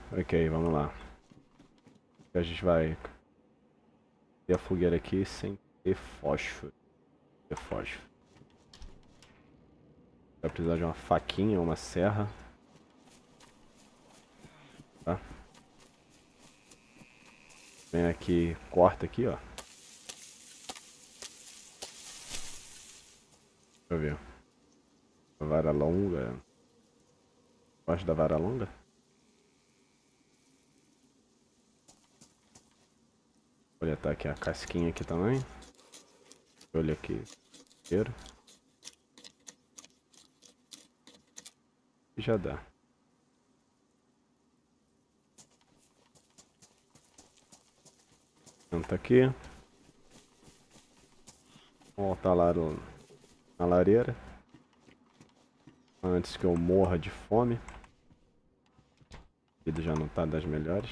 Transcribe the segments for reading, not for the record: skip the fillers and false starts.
Ok, vamos lá. A gente vai ter a fogueira aqui sem ter fósforo. Vai precisar de uma faquinha, uma serra. Tá? Vem aqui, corta aqui, ó. Deixa eu ver. A vara longa. Gosto da vara longa? Vou coletar aqui a casquinha aqui também. Olha aqui. Inteiro. E já dá. Senta aqui. Vou voltar lá na lareira. Antes que eu morra de fome. A vida já não tá das melhores.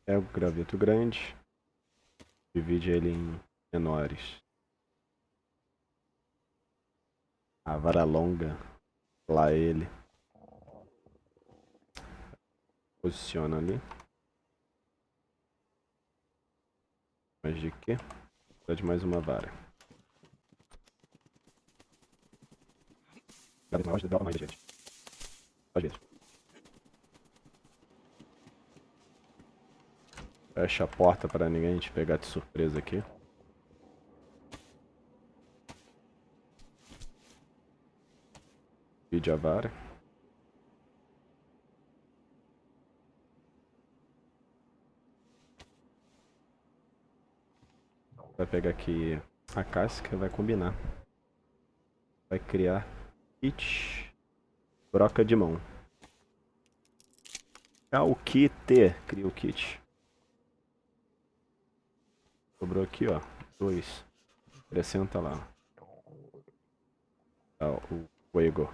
Pega o graveto grande. Divide ele em menores. A vara longa. Lá ele. Posiciona ali. Mais de quê? Precisa de mais uma vara. Dá mais, gente. Às vezes. Fecha a porta para ninguém te pegar de surpresa aqui. Divide a vara. Vai pegar aqui a casca e vai combinar. Vai criar kit. Broca de mão. O kit. Cria o kit. Sobrou aqui, ó. 2. Acrescenta lá. O fuego.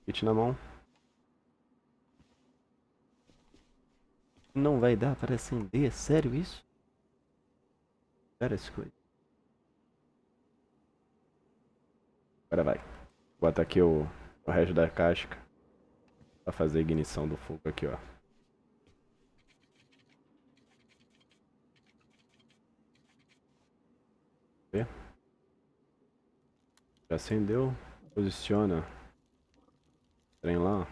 Kit na mão. Não vai dar para acender? Sério isso? Sério essa coisa? Agora vai. Bota aqui o resto da casca. Pra fazer a ignição do fogo aqui, ó. Vê? Já acendeu. Posiciona. O trem lá, ó.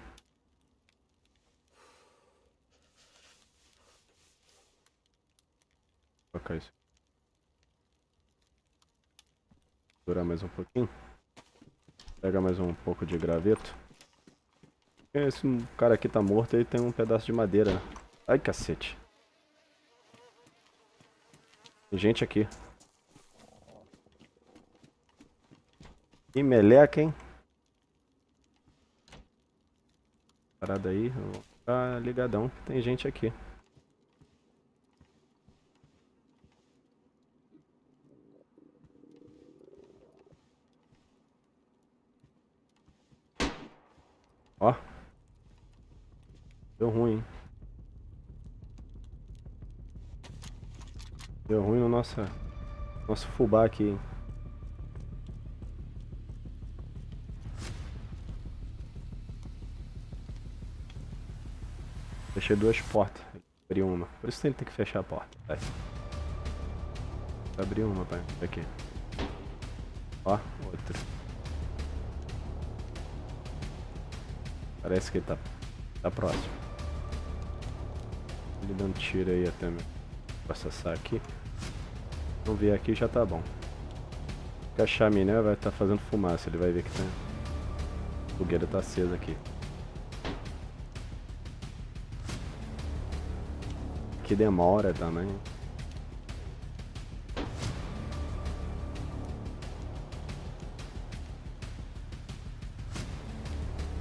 Vou colocar isso. Durar mais um pouquinho. Pega mais um pouco de graveto. Esse cara aqui tá morto, ele tem um pedaço de madeira. Ai, cacete. Tem gente aqui. Que meleca, hein? Parada aí. Eu vou ficar ligadão. Tem gente aqui. Ó. Deu ruim, hein? Deu ruim no nosso fubá aqui, hein? Fechei 2 portas. Abri uma. Por isso ele tem que fechar a porta. Vai. Abri uma, pai. Aqui. Ó, outra. Parece que ele tá próximo. Ele dando tiro aí até me processar aqui. Não vier aqui já tá bom. Porque a chaminé vai estar fazendo fumaça. Ele vai ver que tá... a fogueira tá acesa aqui. Que demora também.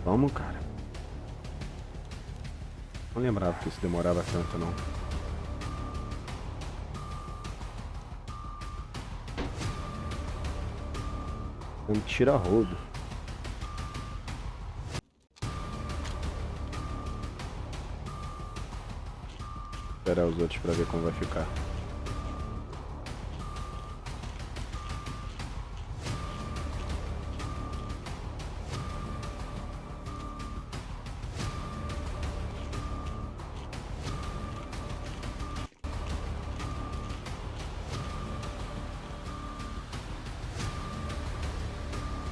Vamos, cara. Não lembrava que isso demorava tanto, não. Um tira-rodo. Esperar os outros pra ver como vai ficar.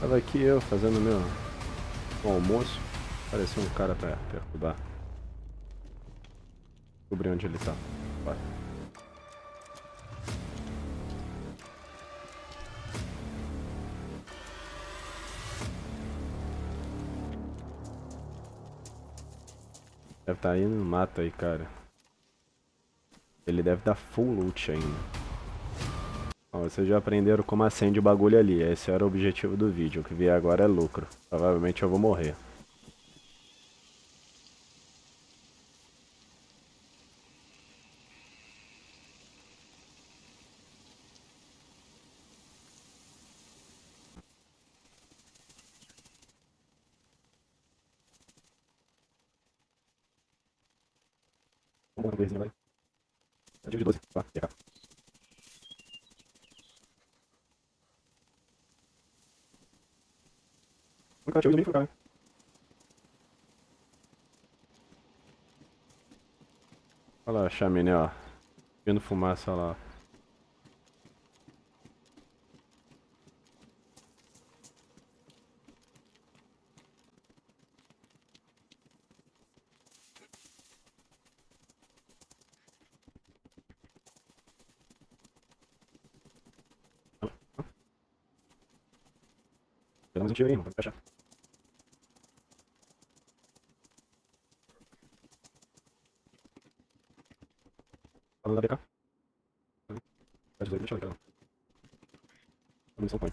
Tava aqui eu fazendo meu almoço. Apareceu um cara pra perturbar. Descobri onde ele tá. Vai. Deve estar indo no mato aí, cara. Ele deve dar full loot ainda. Bom, vocês já aprenderam como acende o bagulho ali. Esse era o objetivo do vídeo. O que vier agora é lucro. Provavelmente eu vou morrer. Vamos lá, vai. É de 12. Tá, cá. Nunca tinha ouvido ninguém. Olha lá a chaminé, ó. Vendo fumaça lá. Pegamos um tiro aí, mano. Pode fechar. Fala da BK. Faz 18, deixa eu ver, cara. A munição põe.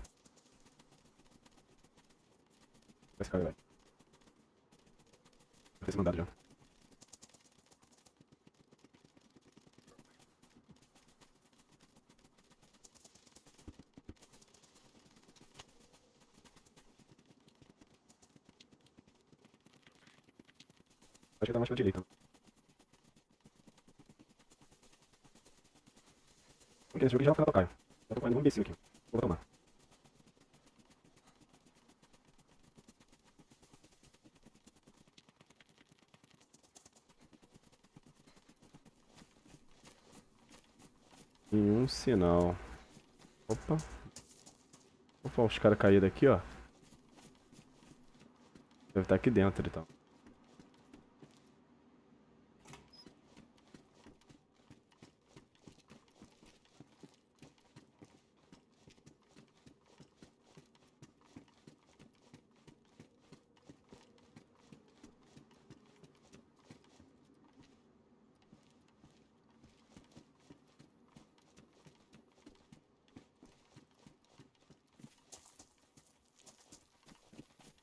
Esse cara, velho. Vou ter esse mandado já. Acho que tá mais pra direita. Porque esse jogo já é o cara do Caio. Eu tô fazendo um imbecil aqui. Vou tomar. Nenhum sinal. Opa. Opa, os caras caíram aqui, ó. Deve estar aqui dentro, então.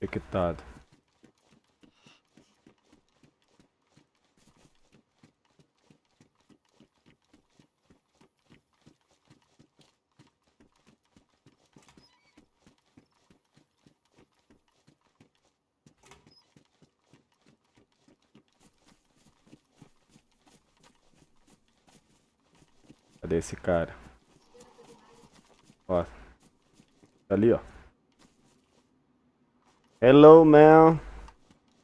Equitado. Cadê esse cara? Ó. Tá ali, ó. Hello, man.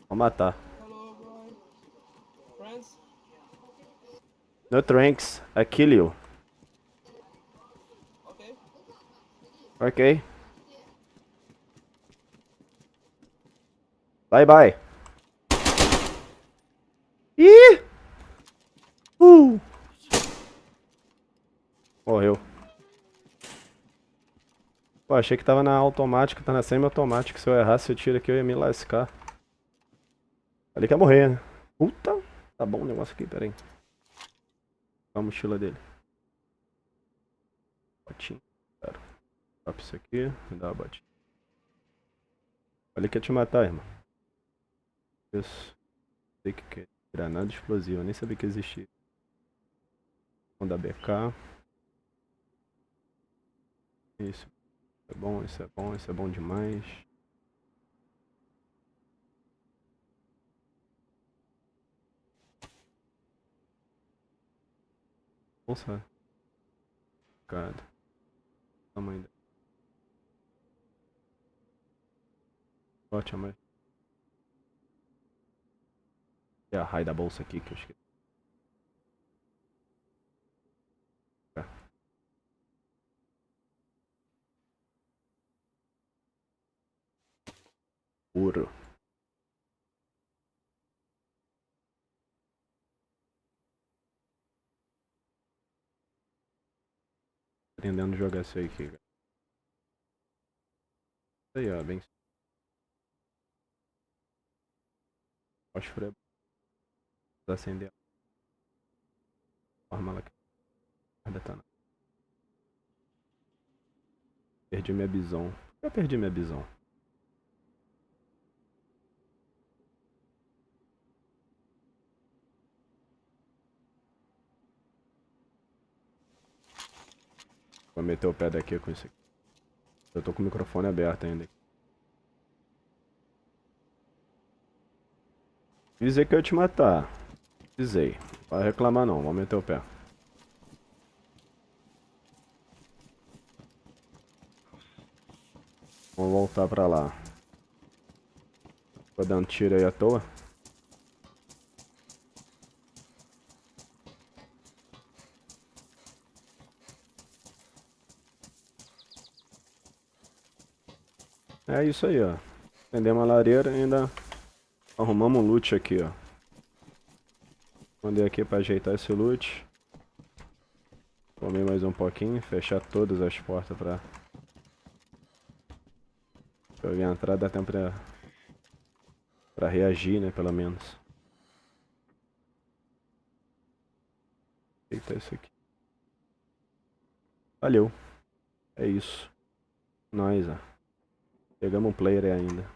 Vou matar. Hello, bro. Friends? No thanks. I kill you. Okay. Ok. Bye, bye. Ih! Morreu. Pô, achei que tava na automática, tá na semi-automática. Se eu errasse o tiro aqui, eu ia me lascar. Ali quer morrer, né? Puta! Tá bom o negócio aqui, pera aí. Olha a mochila dele. Botinha. Cara. Drop isso aqui, me dá uma botinha. Ali quer te matar, irmão. Isso. Sei que é. Granada explosiva, eu nem sabia que existia. Vamos dar BK. Isso é bom, isso é bom, isso é bom demais. Nossa, cara. Tamanho da bote, mas. É a raio da bolsa aqui que eu esqueci. Tá. Ouro. Aprendendo a jogar isso aí aqui, cara. Isso aí, ó, bem. Fósforo é acender a forma lá que tá. Perdi minha bison. Eu perdi minha bison. Vou meter o pé daqui com isso aqui. Eu tô com o microfone aberto ainda. Avisei que eu ia te matar. Avisei. Não vai reclamar não, vou meter o pé. Vamos voltar pra lá. Tô dando tiro aí à toa. É isso aí, ó. Prendemos a lareira e ainda arrumamos um loot aqui, ó. Mandei aqui pra ajeitar esse loot. Comer mais um pouquinho, fechar todas as portas pra... Se alguém entrar, dá tempo pra reagir, né, pelo menos. Eita, isso aqui. Valeu. É isso. Nós, ó. Pegamos um player aí ainda.